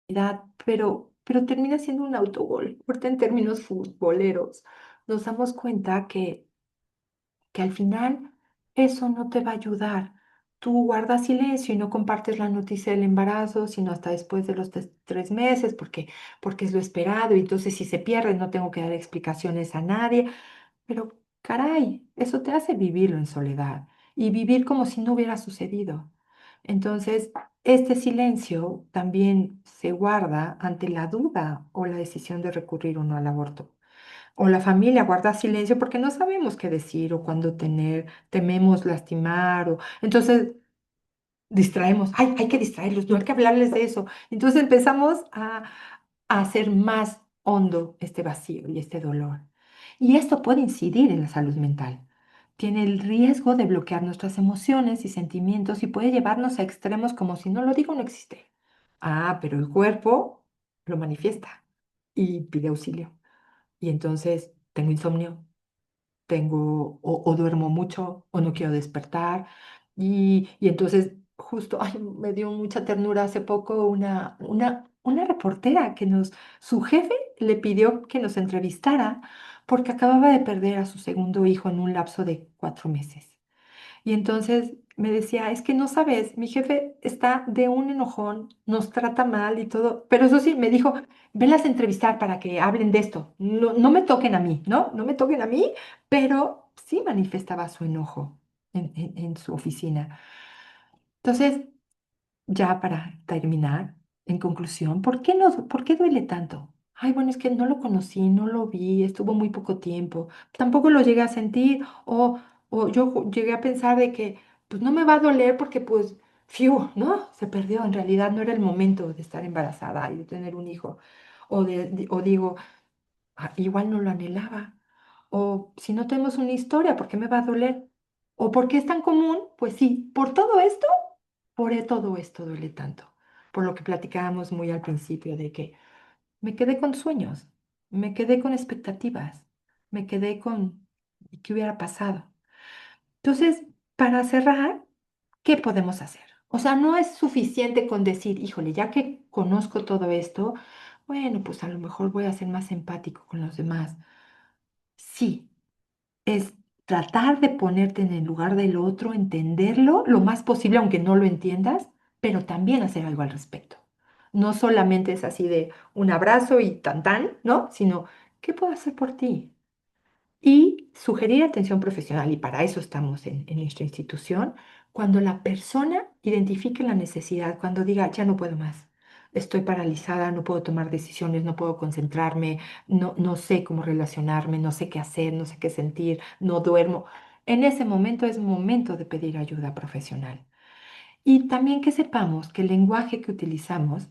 edad, pero termina siendo un autogol, porque en términos futboleros nos damos cuenta que al final eso no te va a ayudar. Tú guardas silencio y no compartes la noticia del embarazo, sino hasta después de los 3 meses, porque es lo esperado, y entonces si se pierde no tengo que dar explicaciones a nadie. Pero caray, eso te hace vivirlo en soledad y vivir como si no hubiera sucedido. Entonces, este silencio también se guarda ante la duda o la decisión de recurrir o no al aborto. O la familia guarda silencio porque no sabemos qué decir o cuándo tener, tememos lastimar o entonces distraemos, ay, hay que distraerlos, no hay que hablarles de eso. Entonces empezamos a hacer más hondo este vacío y este dolor. Y esto puede incidir en la salud mental. Tiene el riesgo de bloquear nuestras emociones y sentimientos y puede llevarnos a extremos como si no lo digo, no existe. Ah, pero el cuerpo lo manifiesta y pide auxilio. Y entonces tengo insomnio, tengo o duermo mucho o no quiero despertar. Y entonces justo, ay, me dio mucha ternura hace poco una reportera su jefe le pidió que nos entrevistara porque acababa de perder a su segundo hijo en un lapso de 4 meses. Y entonces me decía, es que no sabes, mi jefe está de un enojón, nos trata mal y todo, pero eso sí, me dijo, venlas a entrevistar para que hablen de esto. No, no me toquen a mí, ¿no? No me toquen a mí, pero sí manifestaba su enojo en su oficina. Entonces, ya para terminar, en conclusión, ¿por qué duele tanto? Ay, bueno, es que no lo conocí, no lo vi, estuvo muy poco tiempo, tampoco lo llegué a sentir o yo llegué a pensar de que pues no me va a doler porque pues, fiu, ¿no? Se perdió, en realidad no era el momento de estar embarazada y de tener un hijo. O digo, "Ah, igual no lo anhelaba. O si no tenemos una historia, ¿por qué me va a doler? ¿O por qué es tan común? Pues sí, por todo esto, todo esto duele tanto. Por lo que platicábamos muy al principio de que me quedé con sueños, me quedé con expectativas, me quedé con ¿y qué hubiera pasado? Entonces, para cerrar, ¿qué podemos hacer? O sea, no es suficiente con decir, híjole, ya que conozco todo esto, bueno, pues a lo mejor voy a ser más empático con los demás. Sí, es tratar de ponerte en el lugar del otro, entenderlo lo más posible, aunque no lo entiendas, pero también hacer algo al respecto. No solamente es así de un abrazo y tan tan, ¿no? Sino, ¿qué puedo hacer por ti? Y sugerir atención profesional, y para eso estamos en nuestra institución, cuando la persona identifique la necesidad, cuando diga, ya no puedo más, estoy paralizada, no puedo tomar decisiones, no puedo concentrarme, no sé cómo relacionarme, no sé qué hacer, no sé qué sentir, no duermo. En ese momento es momento de pedir ayuda profesional. Y también que sepamos que el lenguaje que utilizamos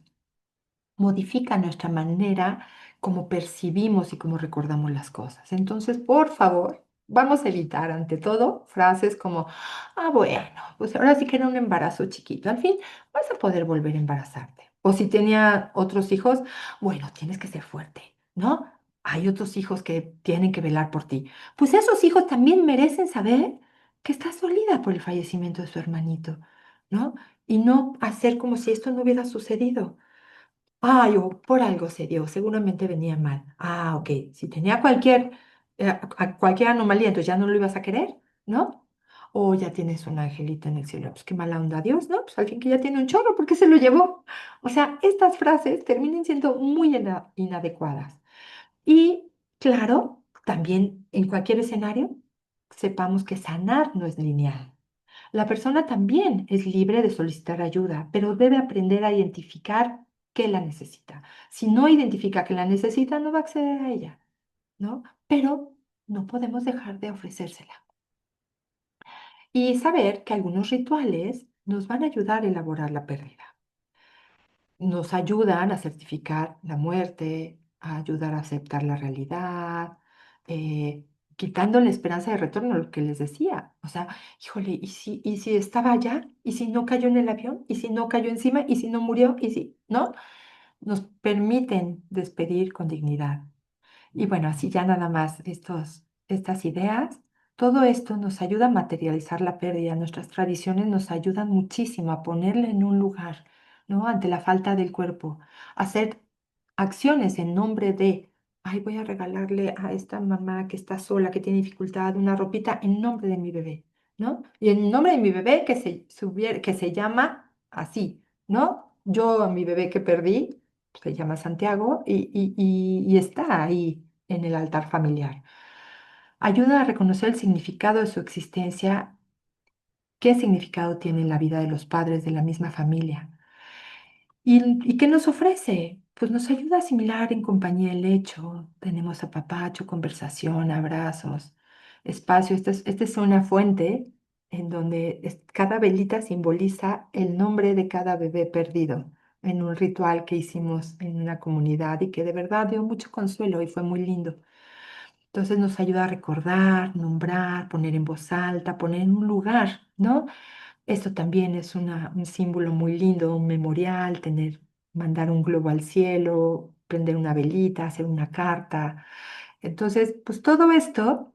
modifica nuestra manera como percibimos y como recordamos las cosas. Entonces, por favor, vamos a evitar ante todo frases como, ah, bueno, pues ahora sí que era un embarazo chiquito. Al fin, vas a poder volver a embarazarte. O si tenía otros hijos, bueno, tienes que ser fuerte, ¿no? Hay otros hijos que tienen que velar por ti. Pues esos hijos también merecen saber que estás dolida por el fallecimiento de su hermanito, ¿no? Y no hacer como si esto no hubiera sucedido. Ay, o por algo se dio, seguramente venía mal. Ah, ok. Si tenía cualquier anomalía, entonces ya no lo ibas a querer, ¿no? O ya tienes un angelito en el cielo. Pues qué mala onda, Dios, ¿no? Pues al fin que ya tiene un chorro, ¿por qué se lo llevó? O sea, estas frases terminan siendo muy inadecuadas. Y claro, también en cualquier escenario, sepamos que sanar no es lineal. La persona también es libre de solicitar ayuda, pero debe aprender a identificar que la necesita. Si no identifica que la necesita, no va a acceder a ella, ¿no? Pero no podemos dejar de ofrecérsela. Y saber que algunos rituales nos van a ayudar a elaborar la pérdida. Nos ayudan a certificar la muerte, a ayudar a aceptar la realidad, eh, quitando la esperanza de retorno, lo que les decía. O sea, híjole, y si estaba allá? ¿Y si no cayó en el avión? ¿Y si no cayó encima? ¿Y si no murió? ¿Y si, no? Nos permiten despedir con dignidad. Y bueno, así ya nada más estas ideas, todo esto nos ayuda a materializar la pérdida. Nuestras tradiciones nos ayudan muchísimo a ponerle en un lugar, ¿no? Ante la falta del cuerpo, hacer acciones en nombre de, ay, voy a regalarle a esta mamá que está sola, que tiene dificultad, una ropita en nombre de mi bebé, ¿no? Y en nombre de mi bebé que se llama así, ¿no? Yo a mi bebé que perdí se llama Santiago y está ahí en el altar familiar. Ayuda a reconocer el significado de su existencia, qué significado tiene en la vida de los padres de la misma familia. ¿Y qué nos ofrece? pues nos ayuda a asimilar en compañía el hecho. Tenemos apapacho, conversación, abrazos, espacio. Esta es una fuente en donde cada velita simboliza el nombre de cada bebé perdido en un ritual que hicimos en una comunidad y que de verdad dio mucho consuelo y fue muy lindo. Entonces nos ayuda a recordar, nombrar, poner en voz alta, poner en un lugar, ¿no? Esto también es un símbolo muy lindo, un memorial, mandar un globo al cielo, prender una velita, hacer una carta. Entonces, pues todo esto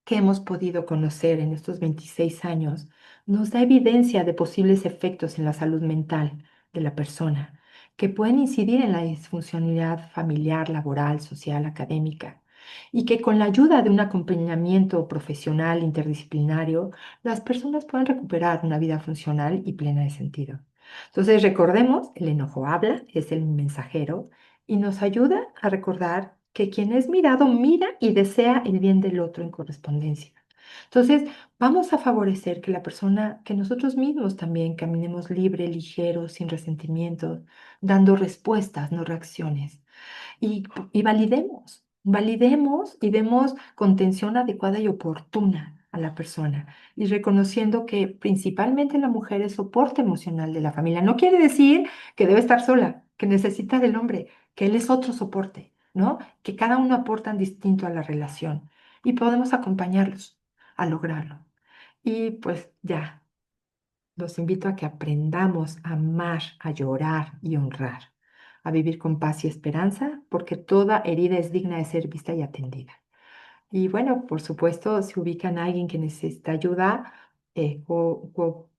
que hemos podido conocer en estos 26 años nos da evidencia de posibles efectos en la salud mental de la persona, que pueden incidir en la disfuncionalidad familiar, laboral, social, académica, y que con la ayuda de un acompañamiento profesional interdisciplinario, las personas pueden recuperar una vida funcional y plena de sentido. Entonces, recordemos, el enojo habla, es el mensajero y nos ayuda a recordar que quien es mirado mira y desea el bien del otro en correspondencia. Entonces, vamos a favorecer que la persona, que nosotros mismos también caminemos libre, ligero, sin resentimientos, dando respuestas, no reacciones y, y validemos y demos contención adecuada y oportuna a la persona y reconociendo que principalmente la mujer es soporte emocional de la familia. No quiere decir que debe estar sola, que necesita del hombre, que él es otro soporte, ¿no? Que cada uno aporta distinto a la relación y podemos acompañarlos a lograrlo. Y pues ya, los invito a que aprendamos a amar, a llorar y honrar, a vivir con paz y esperanza, porque toda herida es digna de ser vista y atendida. Y bueno, por supuesto, si ubican a alguien que necesita ayuda,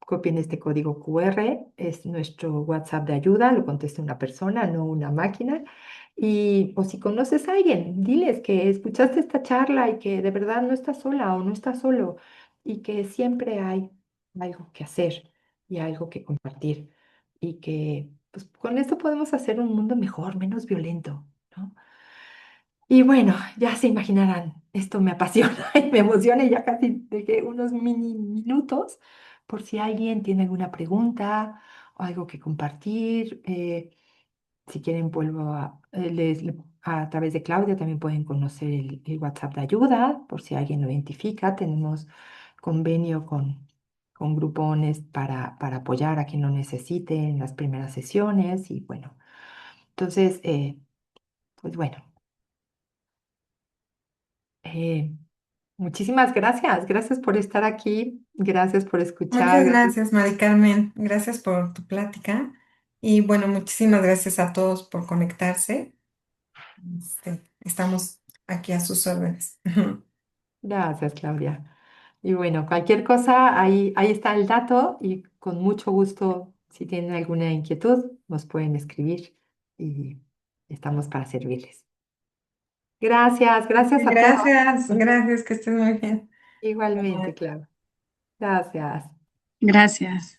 copien este código QR, es nuestro WhatsApp de ayuda, lo contesta una persona, no una máquina. Y, o si conoces a alguien, diles que escuchaste esta charla y que de verdad no estás sola o no estás solo y que siempre hay algo que hacer y algo que compartir y que pues, con esto podemos hacer un mundo mejor, menos violento, ¿no? Y bueno, ya se imaginarán, esto me apasiona y me emociona y ya casi dejé unos mini minutos por si alguien tiene alguna pregunta o algo que compartir. Si quieren, vuelvo a través de Claudia también pueden conocer el WhatsApp de ayuda por si alguien lo identifica. Tenemos convenio con grupones para apoyar a quien lo necesite en las primeras sesiones y bueno, entonces, pues bueno. Eh, Muchísimas gracias. Gracias por estar aquí. Gracias por escuchar. Muchas Gracias. gracias, Mari Carmen. Gracias por tu plática. Y bueno, muchísimas gracias a todos por conectarse. Estamos aquí a sus órdenes. Gracias, Claudia. Y bueno, cualquier cosa, ahí está el dato y con mucho gusto, si tienen alguna inquietud, nos pueden escribir y estamos para servirles. Gracias, gracias a todos. Gracias, gracias, que estés muy bien. Igualmente, Claudia. Gracias. Gracias.